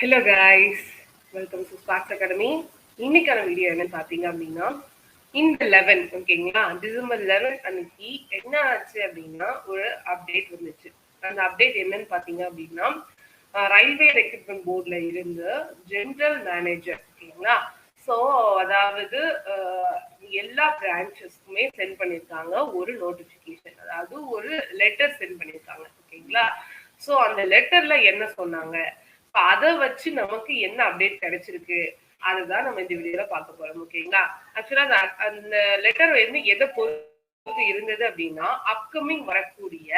Hello guys, welcome to Sparks academy. இன்னைக்கான video என்னன்னு பார்த்தீங்க அப்படின்னா, இந்த 11 ஓகேங்களா, டிசம்பர் 11 அன்னைக்கு என்ன ஆச்சு அப்படின்னா ஒரு அப்டேட் வந்துச்சு. அந்த அப்டேட் என்னன்னு பார்த்தீங்க அப்படின்னா, ரயில்வே ரெக்ரூட்மெண்ட் போர்டில் இருந்து ஜெனரல் மேனேஜர் ஓகேங்களா. ஸோ அதாவது எல்லா பிரான்ச்சஸ்க்குமே சென்ட் பண்ணியிருக்காங்க ஒரு நோட்டிஃபிகேஷன், அதாவது ஒரு லெட்டர் சென்ட் பண்ணியிருக்காங்க ஓகேங்களா. ஸோ அந்த லெட்டர்ல என்ன சொன்னாங்க, அதை வச்சு நமக்கு என்ன அப்டேட் கிடைச்சிருக்கு அதுதான் நம்ம இந்த வீடியோல பார்க்க போறோம் ஓகேங்களா. ஆக்சுவலா அந்த லெட்டர் வந்து எதை பொறுத்து இருந்தது அப்படின்னா, அப்கமிங் வரக்கூடிய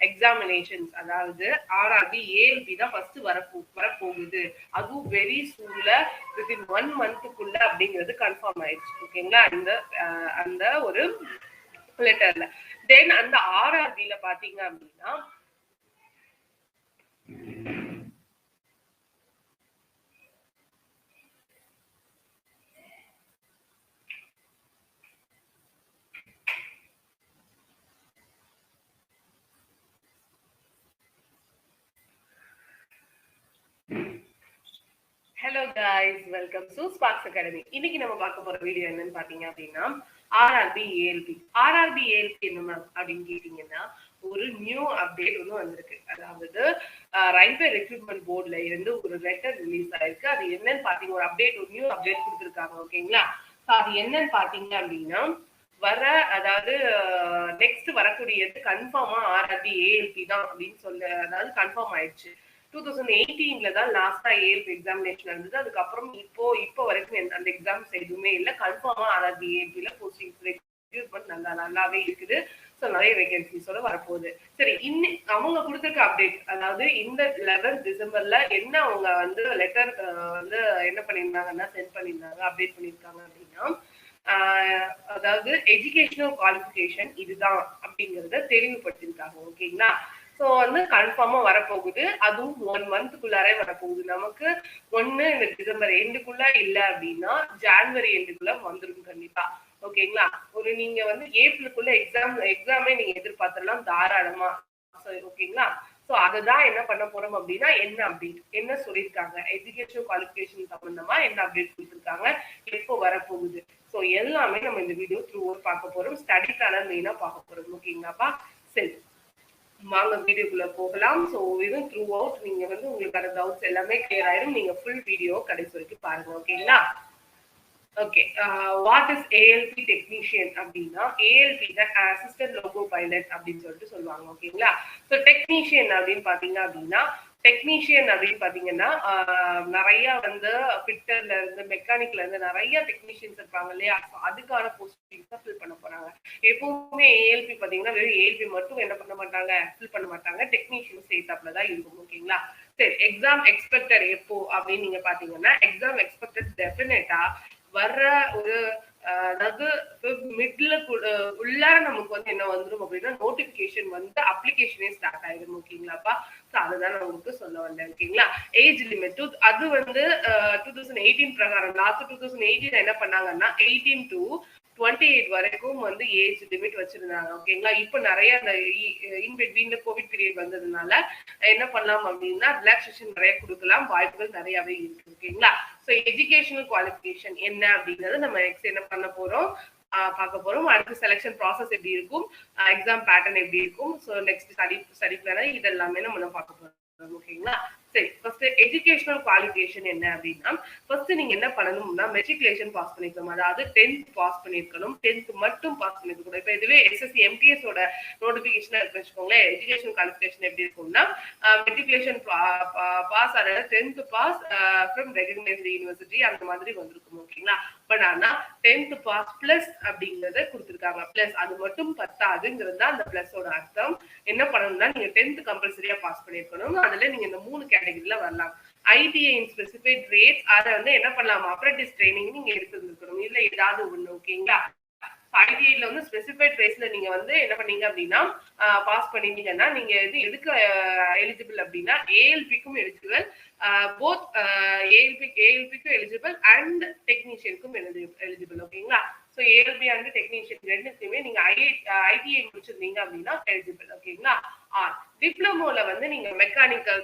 எக்ஸாமினேஷன்ஸ், அதாவது ஆர்ஆர்பி ஏஎல்பி தான் ஃபர்ஸ்ட் வரப்போகுது, அதுவும் வெரி சூன்ல வித்தின் 1 மந்த்துக்குள்ள அப்படிங்கிறது கன்ஃபார்ம் ஆயிடுச்சு ஓகேங்களா. அந்த ஒரு லெட்டர்ல தென் அந்த ஆர்ஆர்பில பாத்தீங்க அப்படின்னா hello guys, welcome to Sparks academy. இன்னைக்கு நம்ம பார்க்க போற வீடியோ என்னன்னு பாத்தீங்க அப்படின்னா, ஆர்ஆர்பி ஏஎல்பி. ஆர்ஆர்பி ஏஎல்பி என்ன மேம் அப்படின்னு கேட்டீங்கன்னா, ஒரு நியூ அப்டேட் ஒன்று வந்திருக்கு. அதாவது ரயில்வே ரெக்ரூட்மெண்ட் போர்ட்ல இருந்து ஒரு லெட்டர் ரிலீஸ் ஆயிருக்கு. அது என்னன்னு பாத்தீங்க, ஒரு அப்டேட், ஒரு நியூ அப்டேட் கொடுத்துருக்காங்க ஓகேங்களா. அது என்னன்னு பாத்தீங்க அப்படின்னா, அதாவது நெக்ஸ்ட் வரக்கூடியது கன்ஃபார்மா ஆர்ஆர்பி ஏஎல்பி தான் அப்படின்னு அதாவது கன்ஃபார்ம் ஆயிடுச்சு. 2018 தான் லாஸ்டா ஏஎல்பி எக்ஸாமினேஷன் இருந்தது. அதுக்கப்புறம் இப்போ வரைக்கும் அந்த எக்ஸாம்ஸ் எதுவுமே இல்லை. கன்ஃபார்மா ஆர்ஆர்பி ஏஎல்பில போஸ்டிங்ஸ் ரெக்ரூட்மெண்ட் நல்லாவே இருக்குது. ஸோ நிறைய வேகன்சிஸோட வரப்போகுது. சரி, அவங்க கொடுத்துருக்க அப்டேட், அதாவது இந்த 11 டிசம்பர்ல என்ன அவங்க வந்து லெட்டர் வந்து என்ன பண்ணியிருந்தாங்கன்னா சென்ட் பண்ணியிருந்தாங்க, அப்டேட் பண்ணியிருக்காங்க அப்படின்னா, அதாவது எஜுகேஷனல் குவாலிஃபிகேஷன் இதுதான் அப்படிங்கிறத தெளிவுபடுத்திருக்காங்க ஓகேங்களா. ஸோ வந்து கன்ஃபார்மா வரப்போகுது, அதுவும் 1 மந்த்துக்குள்ளாரே வரப்போகுது. நமக்கு ஒண்ணு இந்த டிசம்பர் எண்டுக்குள்ள இல்லை அப்படின்னா ஜான்வரி எண்டுக்குள்ள வந்துடும் கண்டிப்பா ஓகேங்களா. நீங்க வந்து ஏப்ரலுக்குள்ள எக்ஸாமே நீங்க எதிர்பார்த்துடலாம் தாராளமா ஓகேங்களா. ஸோ அதுதான் என்ன பண்ண போறோம் அப்படின்னா, என்ன அப்டேட், என்ன சொல்லியிருக்காங்க, எஜுகேஷன் குவாலிஃபிகேஷன் சம்பந்தமா என்ன அப்டேட் கொடுத்துருக்காங்க, எப்போ வரப்போகுது. ஸோ எல்லாமே நம்ம இந்த வீடியோ த்ரூ அவுட் பார்க்க போறோம். ஸ்டடிக்கான மெயினா பார்க்க போறோம் ஓகேங்களாப்பா. சரி, வாங்க வீடியோக்குள்ள போகலாம். ஸோ இது த்ரூ அவுட் நீங்க வந்து உங்களுக்கான டவுட்ஸ் எல்லாமே கிளியர் ஆயிடும். நீங்க ஃபுல் வீடியோ கடைசி வரைக்கும் பாருங்க ஓகேங்களா. Okay, what is ALP technician அப்படின்னா, ஏஎல்பி தான் அசிஸ்டன்ட் லோகோ பைலட் அப்படின்னு சொல்லிட்டு சொல்லுவாங்க ஓகேங்களா. ஸோ டெக்னீஷியன் அப்படின்னு பாத்தீங்க அப்படின்னா, டெக்னீஷியன் அப்படின்னு பாத்தீங்கன்னா நிறைய வந்து ஃபிட்டர்ல இருந்து மெக்கானிக்ல இருந்து நிறைய டெக்னீஷியன்ஸ் இருப்பாங்க இல்லையா. அதுக்கான போஸ்டிங்ஸ் தான் ஃபில் பண்ண போறாங்க. எப்பவுமே ஏஎல்பி பாத்தீங்கன்னா வெறும் ஏஎல்பி மட்டும் என்ன பண்ண மாட்டாங்க, ஃபில் பண்ண மாட்டாங்க, டெக்னீஷியன் சேர்த்தாப்ல தான் இருக்கும் ஓகேங்களா. சரி, எக்ஸாம் எக்ஸ்பெக்டட் எப்போ அப்படின்னு நீங்க பாத்தீங்கன்னா, எக்ஸாம் எக்ஸ்பெக்டட் டெஃபினட்டா வர்ற ஒரு அதாவது மிட்ல உள்ளார நமக்கு வந்து என்ன வந்துடும் அப்படின்னா, நோட்டிபிகேஷன் வந்து அப்ளிகேஷனே ஸ்டார்ட் ஆயிடும் ஓகேங்களாப்பா. ஸோ அதுதான் நான் உங்களுக்கு சொல்ல வந்தேன் ஓகேங்களா. ஏஜ் லிமிட் அது வந்து 2018 பிரகாரம், லாஸ்ட் 2018 என்ன பண்ணாங்கன்னா 18 to 28 வரைக்கும் வந்து ஏஜ் லிமிட் வச்சிருந்தாங்க ஓகேங்களா. இப்போ நிறைய அந்த இன்பிட்வீன் கோவிட் பீரியட் வந்ததுனால என்ன பண்ணலாம் அப்படின்னா ரிலாக்ஸேஷன் நிறைய கொடுக்கலாம், வாய்ப்புகள் நிறையவே இருக்கு ஓகேங்களா. ஸோ எஜுகேஷனல் குவாலிஃபிகேஷன் என்ன அப்படிங்கறது நம்ம நெக்ஸ்ட் என்ன பண்ண போறோம், பார்க்க போறோம். அடுத்து செலக்ஷன் ப்ராசஸ் எப்படி இருக்கும், எக்ஸாம் பேட்டர்ன் எப்படி இருக்கும், ஸோ நெக்ஸ்ட் ஸ்டடி பிளான் இதெல்லாமே நம்ம பார்க்க போறோம் ஓகேங்களா. சரி, ஃபர்ஸ்ட் எஜுகேஷனல் குவாலிஃபிகேஷன் என்ன அப்படின்னா, ஃபர்ஸ்ட் நீங்க என்ன பண்ணணும்னா மெட்ரிகுலேஷன் பாஸ் பண்ணிருக்கணும், அதாவது 10th பாஸ் பண்ணிருக்கணும். 10th மட்டும் பாஸ் பண்ணிருக்க கூடாது. இப்போ இதுவே எஸ்எஸ்சி எம்டிஎஸ் ஓட நோட்டிபிகேஷன் இருக்கு வச்சுக்கோங்களேன். எஜுகேஷன் குவாலிஃபிகேஷன் எப்படி இருக்கும்னா, மெட்ரிகுலேஷன் பாஸ், அதாவது 10th pass from recognised university அந்த மாதிரி வந்திருக்கும் ஓகேங்களா. பட் ஆனா 10th பாஸ் பிளஸ் அப்படிங்கறத கொடுத்துருக்காங்க. பிளஸ் அது மட்டும் பத்தாதுங்கிறது தான் அந்த பிளஸோட அர்த்தம். என்ன பண்ணணும்னா, நீங்க 10th கம்பல்சரியா பாஸ் பண்ணிருக்கணும். அதுல நீங்க இந்த 3 கேட்டகரியில வரலாம். ஐடிஐ இன் ஸ்பெசிஃபைட் ட்ரேட்ஸ், அதை வந்து என்ன பண்ணலாம், அப்ரெண்டிஸ் ட்ரைனிங் நீங்க எடுத்துருக்கணும். இதுல ஏதாவது ஒண்ணு ஓகேங்களா. ஐடிஐல வந்து ஸ்பெசிஃபைட் ட்ரேட்ஸ்ல நீங்க வந்து என்ன பண்ணீங்க அப்படின்னா பாஸ் பண்ணிட்டீங்கன்னா நீங்க எதுக்கு எலிஜிபிள் அப்படின்னா ஏஎல்பிக்கும் எலிஜிபிள், போத் ஏஎல்பிக்கும் எலிஜிபிள் அண்ட் டெக்னீஷியனுக்கும் எலிஜிபிள் ஓகேங்களா. ஸோ ஏஎல்பி அண்ட் டெக்னீஷியன் ரெண்டுக்குமே நீங்க ஐடிஐ முடிச்சிருந்தீங்க அப்படின்னா எலிஜிபிள் ஓகேங்களா. டிப்ளமோல வந்து நீங்க mechanical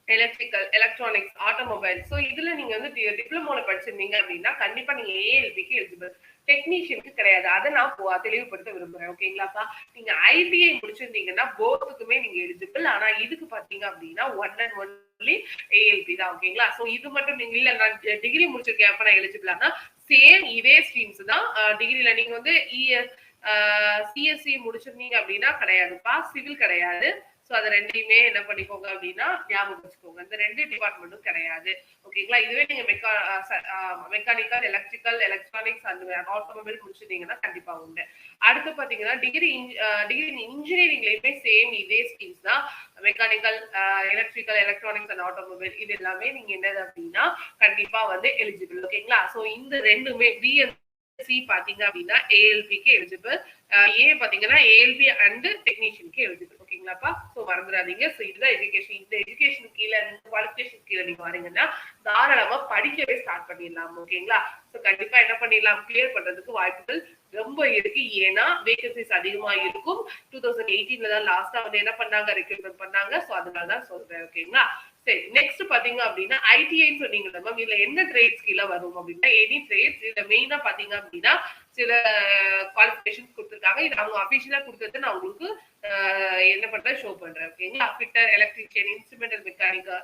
electrical, electronics, automobile. So இதுல நீங்க வந்து டிப்ளமோல படிச்சிருந்தீங்க அப்படின்னா கண்டிப்பா நீங்க ஏஎல்பிக்கு எலிஜிபிள். டெக்னீஷியனுக்கு கிடையாது. அதை நான் தெளிவுபடுத்த விரும்புறேன். ஓகேங்களாப்பா? நீங்க ஐடிஐ முடிச்சிருந்தீங்கன்னா போத்துக்குமே நீங்க எலிஜிபிள். ஆனா இதுக்கு பாத்தீங்க அப்படின்னா ஒன் அண்ட் ஒன்லி ஏஎல்பி தான். ஓகேங்களா? ஸோ இது மட்டும் நீங்க இல்ல நான் டிகிரி முடிச்சிருக்கேன் அப்ப நான் எலிஜிபிள் ஆனா சேம் இதே ஸ்ட்ரீம்ஸ் தான். டிகிரில நீங்க வந்து சிஎஸ்சி முடிச்சிருந்தீங்க அப்படின்னா கிடையாதுப்பா, சிவில் கிடையாது. ஸோ அதை ரெண்டையுமே என்ன பண்ணிக்கோங்க அப்படின்னா ஞாபகம் வச்சுக்கோங்க. இந்த ரெண்டு டிபார்ட்மெண்ட்டும் கிடையாது. ஓகேங்களா? இதுவே நீங்க மெக்கானிக்கல், எலக்ட்ரிக்கல், எலக்ட்ரானிக்ஸ் அந்த ஆட்டோமொபைல் முடிச்சிருந்தீங்கன்னா கண்டிப்பா உண்டு. அடுத்து பாத்தீங்கன்னா டிகிரி இன்ஜினியரிங்லயுமே சேம் இதே ஸ்கீம்ஸ் தான். Mechanical, electrical, electronics and automobile இது எல்லாமே நீங்க என்னது அப்படின்னா கண்டிப்பா வந்து எலிஜிபிள். ஓகேங்களா? ஸோ இந்த ரெண்டுமே பிஎஸ்சி பாத்தீங்க அப்படின்னா ஏஎல்பிக்கு எலிஜிபிள், ஏ பாத்தீங்கன்னா ஏஎல்பி அண்ட் டெக்னீஷியனுக்கு எலிஜிபிள். ஓகேங்களாப்பா? ஸோ மறந்துடாதீங்க. ஸோ இதுதான் எஜுகேஷன். இந்த எஜுகேஷன் கீழே குவாலிஃபிகேஷன் கீழே நீங்க வரீங்கன்னா தாராளமா படிக்கவே ஸ்டார்ட் பண்ணிடலாம். ஓகேங்களா? ஸோ கண்டிப்பா என்ன பண்ணிடலாம், கிளியர் பண்றதுக்கு வாய்ப்புகள் ரொம்ப இருக்கு. ஏன்னா வேகன்சிஸ் அதிகமா இருக்கும். 2018ல தான் லாஸ்டா வந்து என்ன பண்ணாங்க, ரெக்ரூட்மெண்ட் பண்ணாங்க. ஸோ அதனாலதான் சொல்றேன். ஓகேங்களா? சரி, நெக்ஸ்ட் பாத்தீங்க அப்படின்னா ஐடிஐன்னு சொன்னீங்கல்ல மேம், இதுல என்ன ட்ரேட்ஸ் கீழே வரும் அப்படின்னா எனி ட்ரேட்ஸ். இதுல மெயினா பாத்தீங்க அப்படின்னா சில குவாலிஃபிகேஷன்ஸ் கொடுத்துருக்காங்க. இது அவங்க அபிஷியலா கொடுத்தது நான் உங்களுக்கு என்ன பண்றேன் ஷோ பண்றேன். ஓகேங்களா? ஃபிட்டர், எலக்ட்ரிஷியன், இன்ஸ்ட்ருமெண்டல் மெக்கானிக்கா,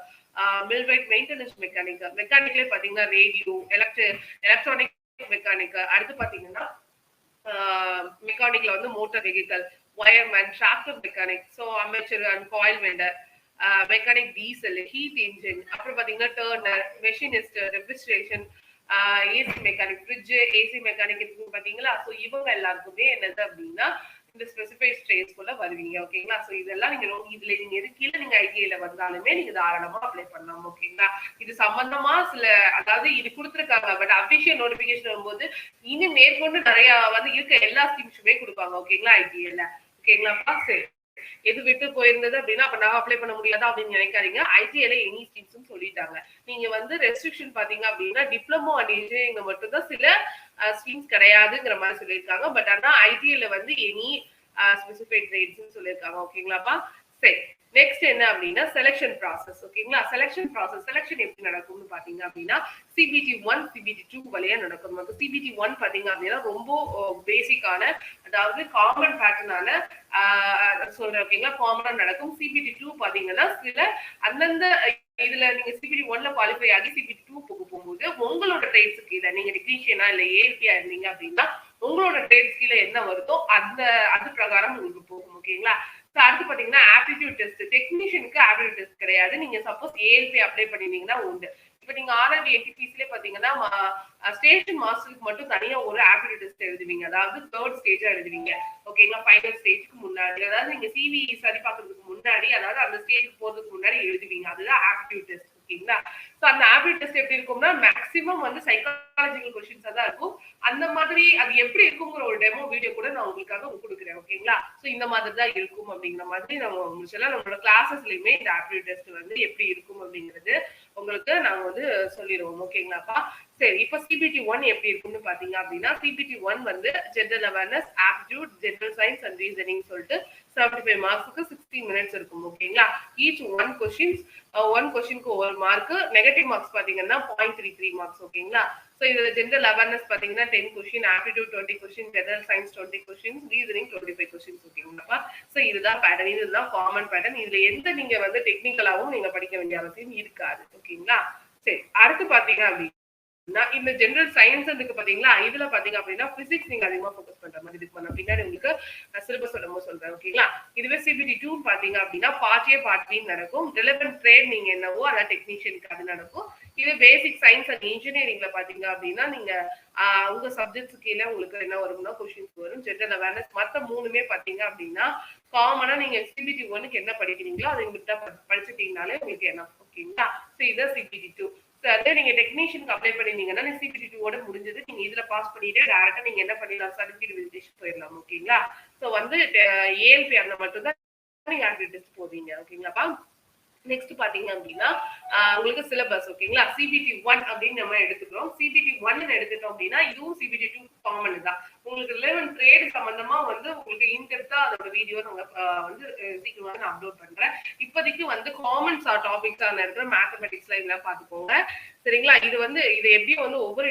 மில்வைட் மெயின்டெனன்ஸ் மெக்கானிக்கா, மெக்கானிக்கலே பாத்தீங்கன்னா ரேடியோ, எலக்ட்ரானிக் மெக்கானிக்கா, அடுத்து பாத்தீங்கன்னா மெக்கானிக்ல வந்து motor vehicle, wireman, tractor mechanic, so amateur and coil vendor, mechanic diesel, heat engine, அப்புறம் பாத்தீங்கன்னா turner, machinist, refrigeration, AC mechanic, fridge, AC mechanic இருக்கு பாத்தீங்களா? ஸோ இவங்க எல்லாருக்குமே என்னது அப்படின்னா இந்த ஸ்பெசிஃபைட் ட்ரேட்ஸ்குள்ள வருவீங்க. ஓகேங்களா? ஸோ இதெல்லாம் நீங்க இதுல நீங்க இருக்கீங்க, நீங்க ஐடிஐல வந்தாலுமே நீங்க தாராளமா அப்ளை பண்ணலாம். ஓகேங்களா? இது சம்பந்தமா சில அதாவது இது கொடுத்துருக்காங்க, பட் அபிஷியல் நோட்டிபிகேஷன் வரும்போது இனி மேற்கொண்டு நிறைய வந்து இருக்க எல்லா ஸ்கீம்ஸுமே கொடுப்பாங்க. ஓகேங்களா? ஐடிஐல. ஓகேங்களாப்பா? சரி, எது விட்டு போயிருந்தது அப்படின்னா அப்ப நான் அப்ளை பண்ண முடியாதா அப்படின்னு நினைக்காதீங்க. ஐடிஐல எனி ஸ்கீம்ஸ் சொல்லிட்டாங்க. நீங்க வந்து ரெஸ்ட்ரிக்ஷன் பாத்தீங்க அப்படின்னா டிப்ளமோ அண்ட் இன்ஜினியரிங் மட்டும் தான் சில ஸ்கீம்ஸ் கிடையாதுங்கிற மாதிரி சொல்லியிருக்காங்க. பட் ஆனா ஐடிஐல வந்து எனி ஸ்பெசிஃபைட் ரேட்ஸ் சொல்லியிருக்காங்க. ஓகேங்களாப்பா? சரி, நெக்ஸ்ட் என்ன அப்படின்னா செலக்ஷன் ப்ராசஸ். ஓகேங்களா? செலக்ஷன் எப்படி நடக்கும்னு பாத்தீங்க அப்படின்னா சிபிடி 1, சிபிடி 2 வழியா நடக்கும். சிபிடி 1 பாத்தீங்க அப்படின்னா ரொம்ப பேசிக்கான, அதாவது காமன் பேட்டர்னான சொல்றேன். ஓகேங்களா? காமனா நடக்கும். சிபிடி 2 பாத்தீங்கன்னா சில அந்தந்த இதுல நீங்க சிபிடி 1ல குவாலிஃபை ஆகி சிபிடி 2 போகும்போது உங்களோட ட்ரேட்ஸ் கீழே நீங்க டெக்னீஷியனா இல்ல ஏஎல்பியா இருந்தீங்க அப்படின்னா உங்களோட ட்ரேட்ஸ் கீழே என்ன வருதோ அது பிரகாரம் உங்களுக்கு போகும். ஓகேங்களா? அடுத்து பாத்தீங்கன்னா ஆப்டிடியூட் டெஸ்ட். டெக்னீஷியனுக்கு ஆப்டிடியூட் டெஸ்ட் கிடையாது. நீங்க சப்போஸ் ஏஎல்பி அப்ளை பண்ணிருந்தீங்கன்னா உண்டு. இப்ப நீங்க ஆர்ஆர்பி என்டிபிஸ்ல பாத்தீங்கன்னா ஸ்டேஷன் மாஸ்டருக்கு மட்டும் தனியா ஒரு ஆப்டிடியூட் டெஸ்ட் எழுதுவீங்க. அதாவது தேர்ட் ஸ்டேஜா எழுதுவீங்க. ஓகேங்களா? ஃபைனல் ஸ்டேஜ்க்கு முன்னாடி, அதாவது நீங்க சிவி சரி பார்க்கறதுக்கு முன்னாடி, அதாவது அந்த ஸ்டேஜ்க்கு போறதுக்கு முன்னாடி எழுதுவீங்க. அதுதான் ஆப்டிடியூட் டெஸ்ட். ஓகேங்களா? சோ அந்த ஆப்டிடியூட் டெஸ்ட் எப்படி இருக்கும்னா மேக்ஸிமம் வந்து சைக்காலஜிக்கல் क्वेश्चंस தான் இருக்கும். அந்த மாதிரி அது எப்படி இருக்குங்கிற ஒரு டெமோ வீடியோ கூட நான் உங்களுக்காக கொடுக்குறேன். ஓகேங்களா? சோ இந்த மாதிரி தான் இருக்கும் அப்படிங்கிற மாதிரி நம்ம முடிச்சலாம். நம்மளோட கிளாஸஸ்லயுமே இந்த ஆப்டிடியூட் டெஸ்ட் வந்து எப்படி இருக்கும் அப்படிங்கிறது உங்களுக்கு நாங்க வந்து சொல்லிடுவோம். ஓகேங்களாப்பா? சரி, இப்போ சிபிடி 1 எப்படி இருக்கும்னு பாத்தீங்க அப்படின்னா சிபிடி 1 வந்து general awareness, aptitude, general science and reasoning சொல்லிட்டு 75 மார்க்ஸ்க்கு 60 மினிட்ஸ் இருக்கும். ஓகேங்களா? ஈச் ஒன் கொஸ்டினுக்கு ஒரு மார்க். நெகட்டிவ் மார்க்ஸ் பாத்தீங்கன்னா 0.33 மார்க்ஸ். ஓகேங்களா? சோ இதுல ஜெனரல் அவேர்னஸ் பாத்தீங்கன்னா 10 question, aptitude 20 question, general science 20 question, reasoning 25 questions. ஓகேங்களா? சோ இதுதான் பேட்டர்ன், இதுதான் காமன் பேட்டர்ன். இதுல எந்த நீங்க வந்து டெக்னிக்கலாவும் நீங்க படிக்க வேண்டிய அவசியம் இருக்காது. ஓகேங்களா? சரி, அடுத்து பாத்தீங்க அப்படின்னா இந்த ஜெனரல் சயின்ஸ் இருக்கு பாத்தீங்களா, இதுல பாத்தீங்க அப்படின்னா பிசிக்ஸ் நீங்க அதிகமா ஃபோக்கஸ் பண்ற மாதிரி இதுக்கு பண்ண பின்னாடி உங்களுக்கு சிலபஸ் சொல்றேன். ஓகேங்களா? இதுவே சிபிடி 2 பாத்தீங்க அப்படின்னா பார்ட் ஏ பார்ட் பி நடக்கும். ரிலவென்ட் ட்ரேட் நீங்க என்னவோ அதான் டெக்னீஷியனுக்கு அது நடக்கும். இது பேசிக் சயின்ஸ் அண்ட் இன்ஜினியரிங்ல பாத்தீங்க அப்படின்னா நீங்க உங்க சப்ஜெக்ட்ஸ் கீழே உங்களுக்கு என்ன வரும்னா கொஸ்டின்ஸ் வரும். ஜெனரல் அவேர்னஸ் மத்த மூணுமே பாத்தீங்க அப்படின்னா காமனா நீங்க சிபிடி 1க்கு என்ன படிக்கிறீங்களோ அதை உங்களுக்கு படிச்சுட்டீங்கனாலே உங்களுக்கு என்ன. ஓகேங்களா? சோ இதான் சிபிடி 2. அதே நீங்க டெக்னீஷியனுக்கு அப்ளை பண்ணிருந்தீங்கன்னா சிபிடி 2 முடிஞ்சது. நீங்க இதுல பாஸ் பண்ணிட்டு டைரக்டா நீங்க என்ன பண்ணிடலாம், சர்டிபிகேட் வெரிஃபிகேஷன் போயிடலாம். ஓகேங்களா? சோ வந்து ஏஎல்பி அந்த மட்டும் தான் நீங்க ஆப்டிடியூட் டெஸ்ட் போவீங்க. ஓகேங்களாப்பா? நெக்ஸ்ட் பாத்தீங்க அப்படின்னா உங்களுக்கு சிலபஸ் ஓகேங்களா. சிபிடி 1 அப்படின்னு நம்ம எடுத்துக்கிறோம். சிபிடி 1 எடுத்துட்டோம் அப்படின்னா இதுவும் சிபிடி 2 காமன் தான். உங்களுக்கு 11 ட்ரேட் சம்பந்தமா வந்து உங்களுக்கு இன்டெப்தா அதோட வீடியோ நாங்க வந்து சீக்கிரமா நான் அப்லோட் பண்றேன். இப்போதைக்கு வந்து காமன் டாபிக்ஸா இருக்கிற மேத்தமெட்டிக்ஸ்ல இதெல்லாம் பாத்துக்கோங்க சரிங்களா. இது எப்படியும் வந்து ஒவ்வொரு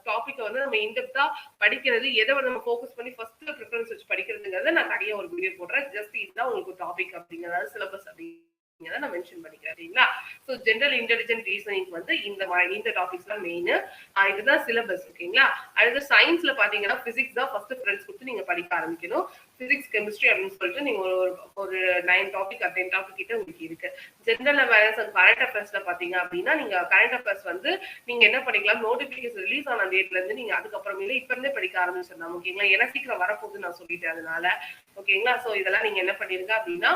டாபிக் வந்து நம்ம இன்டெப்தா படிக்கிறது, எதை வந்து நம்ம ஃபோக்கஸ் பண்ணி ஃபர்ஸ்ட் ப்ரிஃபரன்ஸ் வச்சு படிக்கிறதுங்கிறத நான் தனியா ஒரு வீடியோ போடுறேன். ஜஸ்ட் இதுதான் உங்களுக்கு டாபிக் அப்படிங்கிறத சிலபஸ் அப்படி நான் மென்ஷன் பண்ணிக்கிறேன். சோ ஜெனரல் இன்டெலிஜென்ட் ரீசனிங் வந்து இந்த டாபிக்ஸ் தான் மெயின். இதுதான் சிலபஸ் ஓகேங்களா. அடுத்து சயின்ஸ்ல பாத்தீங்கன்னா பிசிக்ஸ் தான் ஃபர்ஸ்ட் ப்ரிஃபரன்ஸ் கொடுத்து நீங்க படிக்க ஆரம்பிக்கணும். பிசிக்ஸ் கெமிஸ்ட்ரி அப்படின்னு சொல்லிட்டு நீங்க ஒரு 9 டாபிக் 10 டாபிக் கிட்ட உங்களுக்கு இருக்கு. ஜெனரல் அவேர்னஸ் அண்ட் கரண்ட் அஃபேர்ஸ்ல பாத்தீங்க அப்படின்னா நீங்க கரண்ட் அஃபேர்ஸ் வந்து நீங்க என்ன படிக்கலாம், நோட்டிபிகேஷன் ரிலீஸ் ஆன டேட்ல இருந்து நீங்க அதுக்கப்புறமேல இப்ப இருந்தே படிக்க ஆரம்பிச்சிடலாம் ஓகேங்களா. ஏன்னா சீக்கிரம் வரப்போகுது நான் சொல்லிட்டேன் அதனால ஓகேங்களா. சோ இதெல்லாம் நீங்க என்ன பண்ணிருங்க அப்படின்னா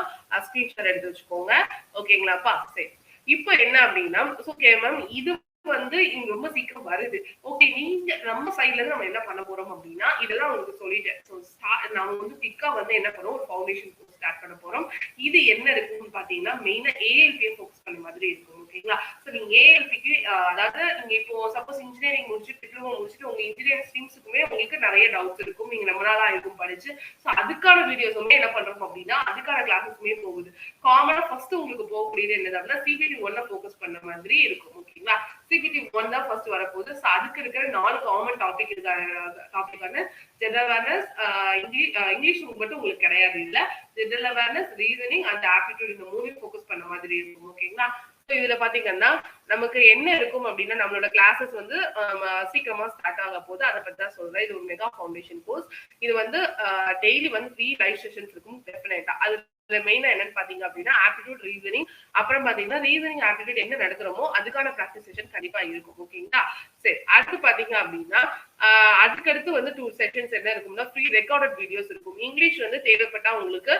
ஸ்கிரீன்ஷாட் எடுத்து வச்சுக்கோங்க ஓகேங்களாப்பா. சரி இப்போ என்ன அப்படின்னா ஓகே மேம் இது வந்து இங்க ரொம்ப சீக்கிரம் வருது. ஓகே நீங்க நம்ம சைட்ல இருந்து நம்ம என்ன பண்ண போறோம் அப்படின்னா இதெல்லாம் உங்களுக்கு சொல்லிட்டேன். நாம வந்து குயிக்கா வந்து என்ன பண்ணுவோம், ஒரு ஃபவுண்டேஷன் கோர்ஸ் ஸ்டார்ட் பண்ண போறோம். இது என்ன இருக்குன்னு பாத்தீங்கன்னா மெயினா ஏஎல்பியை ஃபோக்கஸ் பண்ண மாதிரி இருக்கும் ஓகேங்களா. சோ நீங்க ஏஎல்பிக்கு அதாவது நீங்க இப்போ சப்போஸ் இன்ஜினியரிங் முடிச்சுட்டு டிப்ளமோ முடிச்சுட்டு உங்க இன்ஜினியரிங் ஸ்ட்ரீம்ஸுக்குமே உங்களுக்கு நிறைய டவுட்ஸ் இருக்கும். நீங்க ரொம்ப நாளா இருக்கும் படிச்சு. சோ அதுக்கான வீடியோஸுமே என்ன பண்றோம் அப்படின்னா அதுக்கான கிளாஸஸ்மே போகுது. காமனா ஃபர்ஸ்ட் உங்களுக்கு போகக்கூடியது என்னது அப்படின்னா சிபிடி 1 ஃபோக்கஸ் பண்ண மாதிரி இருக்கும் ஓகேங்களா. சிபிடி 1 தான் ஃபர்ஸ்ட் வரப்போகுது. ஸோ அதுக்கு இருக்கிற 4 காமன் டாபிக்கான ஜெனரல் அவேர்னஸ், இங்கிலீஷ் மட்டும் உங்களுக்கு கிடையாது இல்ல. General awareness, reasoning and aptitude இந்த 3 ஃபோக்கஸ் பண்ண மாதிரி இருக்கும் ஓகேங்களா. இதுல பாத்தீங்கன்னா நமக்கு என்ன இருக்கும் அப்படின்னா நம்மளோட கிளாஸஸ் வந்து சீக்கிரமா ஸ்டார்ட் ஆக போது. அதை பத்தி தான் சொல்றேன். இது ஒரு மெகா ஃபவுண்டேஷன் கோர்ஸ். இது வந்து டெய்லி வந்து 3 லைவ் செஷன்ஸ் இருக்கும் டெஃபினட்டா. அது மெயினா என்னன்னு பாத்தீங்க அப்படின்னா ஆப்டிடியூட், ரீசனிங், அப்புறம் பாத்தீங்கன்னா ரீசனிங் ஆப்டிடியூட் என்ன நடக்கிறோமோ அதுக்கான பிராக்டிஸ் செஷன் கண்டிப்பா இருக்கும் ஓகேங்களா. சரி அடுத்து பாத்தீங்க அப்படின்னா அதுக்கடுத்து வந்து 2 செஷன்ஸ் என்ன இருக்கும்னா ஃப்ரீ ரெக்கார்டட் வீடியோஸ் இருக்கும். இங்கிலீஷ் வந்து தேவைப்பட்டா உங்களுக்கு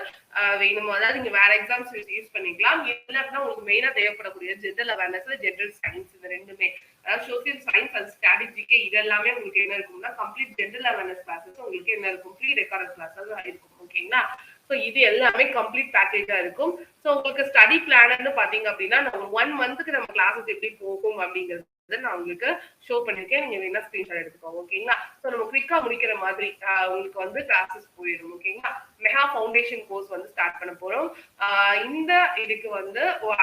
வேணுமோ, அதாவது நீங்க வேற எக்ஸாம்ஸ் யூஸ் பண்ணிக்கலாம். இல்லைன்னா உங்களுக்கு மெயினா தேவைப்படக்கூடிய ஜெனரல் அவேர்னஸ்ல ஜெனரல் சயின்ஸ் இந்த ரெண்டுமே, அதாவது சோசியல் சயின்ஸ் அண்ட் ஸ்ட்ராட்டஜிக்கு இதெல்லாமே உங்களுக்கு என்ன இருக்கும்னா கம்ப்ளீட் ஜெனரல் அவேர்னஸ் கிளாஸஸ் உங்களுக்கு என்ன இருக்கும், ஃப்ரீ ரெக்கார்டட் கிளாஸஸ் இருக்கும் ஓகேங்களா. ஸோ இது எல்லாமே கம்ப்ளீட் பேக்கேஜா இருக்கும். ஸோ உங்களுக்கு ஸ்டடி பிளான்னு பாத்தீங்க அப்படின்னா நம்ம 1 மந்த்துக்கு நம்ம கிளாஸஸ் எப்படி போகும் அப்படிங்கிறது நான் உங்களுக்கு ஷோ பண்ணிருக்கேன். நீங்க வேணா ஸ்கிரீன்ஷாட் எடுத்துக்கோங்க ஓகேங்களா. ஸோ நம்ம குவிக்கா முடிக்கிற மாதிரி உங்களுக்கு வந்து கிளாஸஸ் போயிடும் ஓகேங்களா. மெகா ஃபவுண்டேஷன் கோர்ஸ் வந்து ஸ்டார்ட் பண்ண போறோம். இந்த இதுக்கு வந்து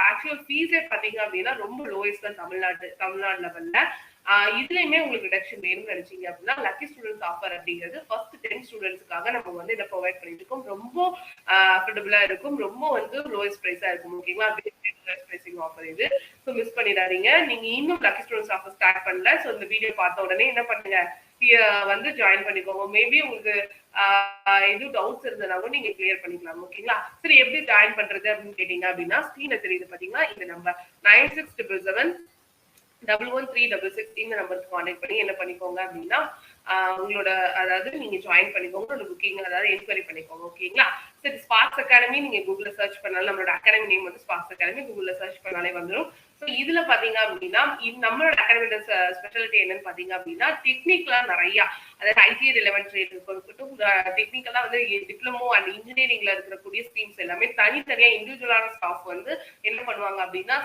ஆக்சுவல் ஃபீஸே பாத்தீங்க அப்படின்னா ரொம்ப லோயஸ்ட் தான் தமிழ்நாடு லெவல்ல. இதுலயுமே உங்களுக்கு ரிடக்ஷன் வேணும்னு நினைச்சீங்க அப்படின்னா லக்கி ஸ்டூடெண்ட்ஸ் ஆஃபர் அப்படிங்கிறது ஃபர்ஸ்ட் 10 ஸ்டூடெண்ட்ஸ்க்காக நம்ம வந்து இதை ப்ரொவைட் பண்ணிட்டு இருக்கோம். ரொம்ப அஃபோர்டபுளா இருக்கும், ரொம்ப வந்து லோயஸ்ட் பிரைஸா இருக்கும் ஓகேங்களா. பிரைசிங் ஆஃபர் இது. ஸோ மிஸ் பண்ணிடாதீங்க. நீங்க இன்னும் லக்கி ஸ்டூடெண்ட்ஸ் ஆஃபர் ஸ்டார்ட் பண்ணல. ஸோ இந்த வீடியோ பார்த்த உடனே என்ன பண்ணுங்க, வந்து ஜாயின் பண்ணிக்கோங்க. மேபி உங்களுக்கு எதுவும் டவுட்ஸ் இருந்தனாலும் நீங்க கிளியர் பண்ணிக்கலாம் ஓகேங்களா. சரி எப்படி ஜாயின் பண்றது அப்படின்னு கேட்டீங்க அப்படின்னா ஸ்கிரீன்ல தெரியுது பாத்தீங்கன்னா இந்த நம்பர் 96771136 இந்த நம்பருக்கு கான்டாக்ட் பண்ணி என்ன பண்ணிக்கோங்க அப்படின்னா உங்களோட அதாவது நீங்க ஜாயின் பண்ணிக்கோங்க, ஒரு புக்கிங் அதாவது என்கொயரி பண்ணிக்கோங்க ஓகேங்களா. சரி ஸ்பார்க்ஸ் அகாடமி நீங்க கூகுள்ல சர்ச் பண்ணாலும் நம்மளோட அகாடமி நேம் வந்து ஸ்பார்க்ஸ் அகாடமி கூகுள்ல சர்ச் பண்ணாலே வந்துடும். ஸோ இதுல பாத்தீங்க அப்படின்னா நம்மளோட அகாடமியோட ஸ்பெஷாலிட்டி என்னன்னு பாத்தீங்க அப்படின்னா டெக்னிக்கலா நிறைய, அதாவது ஐடி ரிலவென்ட் ட்ரேட் இருக்கட்டும், டெக்னிக்கலா வந்து டிப்ளமோ அண்ட் இன்ஜினியரிங்ல இருக்கக்கூடிய ஸ்ட்ரீம்ஸ் எல்லாமே தனித்தனியா இண்டிவிஜுவலான ஸ்டாஃப் வந்து என்ன பண்ணுவாங்க அப்படின்னா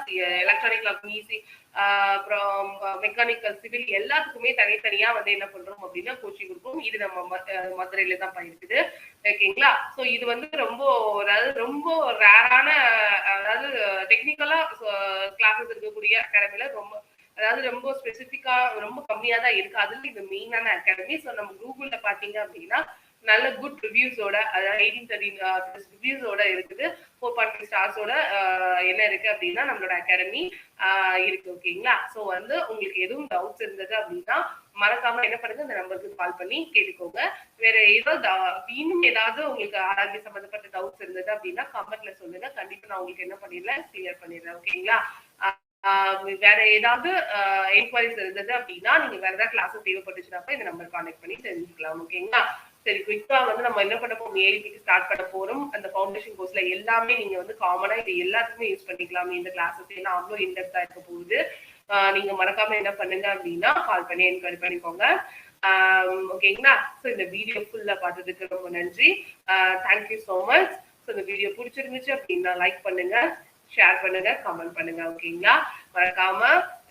எலக்ட்ரானிக் ஈஸி அப்புறம் மெக்கானிக்கல் சிவில் எல்லாத்துக்குமே தனித்தனியா வந்து என்ன பண்றோம் அப்படின்னா கோச்சிங் கொடுப்போம். இது நம்ம மதுரையில தான் இருக்குது ஓகேங்களா. ஸோ இது வந்து ரொம்ப ரேரான, அதாவது டெக்னிக்கலா கிளாஸஸ் இருக்கக்கூடிய அகாடமில ரொம்ப ஸ்பெசிபிக்கா ரொம்ப கம்மியா தான் இருக்கு. அதுல இது மெயினான அகாடமி. ஸோ நம்ம கூகுள்ல பாத்தீங்க அப்படின்னா நல்ல குட் ரிவ்யூஸோட, அதாவது 18-13 ரிவ்யூஸோட இருக்குது. 4.5 ஸ்டார்ஸோட என்ன இருக்கு அப்படின்னா நம்மளோட அகாடமி இருக்கு ஓகேங்களா. ஸோ வந்து உங்களுக்கு எதுவும் டவுட்ஸ் இருந்தது அப்படின்னா மறக்காம என்ன பண்ணுங்க, இந்த நம்பருக்கு கால் பண்ணி கேட்டுக்கோங்க. வேற இன்னும் ஏதாவது உங்களுக்கு ஆர்ஆர்பி சம்பந்தப்பட்ட டவுட்ஸ் இருந்தது அப்படின்னா கமெண்ட்ல சொல்லுங்க. கண்டிப்பா நான் உங்களுக்கு என்ன பண்ணிடலாம், கிளியர் பண்ணிடுறேன் ஓகேங்களா. வேற ஏதாவது என்கொயரிஸ் இருந்தது அப்படின்னா நீங்க வேற ஏதாவது கிளாஸஸ் தேவைப்பட்டுச்சுனாப்ப இந்த நம்பர் கான்டாக்ட் பண்ணி தெரிஞ்சுக்கலாம் ஓகேங்களா. சரி குயிக்கா வந்து நம்ம என்ன பண்ண போறோம், ஏஎல்பிக்கு ஸ்டார்ட் பண்ண போறோம். அந்த ஃபவுண்டேஷன் கோர்ஸ்ல எல்லாமே நீங்க வந்து காமனா இது எல்லாத்துக்குமே யூஸ் பண்ணிக்கலாம். இந்த கிளாஸஸ் எல்லாம் அவ்வளோ இன்டெப்தா இருக்க போகுது. நீங்க மறக்காம என்ன பண்ணுங்க அப்படின்னா கால் பண்ணி என்கொயரி பண்ணிக்கோங்க ஓகேங்களா. ஸோ இந்த வீடியோ ஃபுல்லா பார்த்ததுக்கு ரொம்ப நன்றி. Thank you so much. ஸோ இந்த வீடியோ பிடிச்சிருந்துச்சு அப்படின்னா லைக் பண்ணுங்க, ஷேர் பண்ணுங்க, கமெண்ட் பண்ணுங்க. ஓகேங்களா? மறக்காம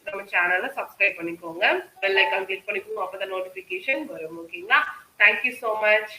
நம்ம சேனலை சப்ஸ்கிரைப் பண்ணிக்கோங்க, பெல் ஐக்கான் கிளிக் பண்ணிக்கோங்க, அப்பதான் நோட்டிபிகேஷன் வரும். ஓகேங்களா? Thank you so much.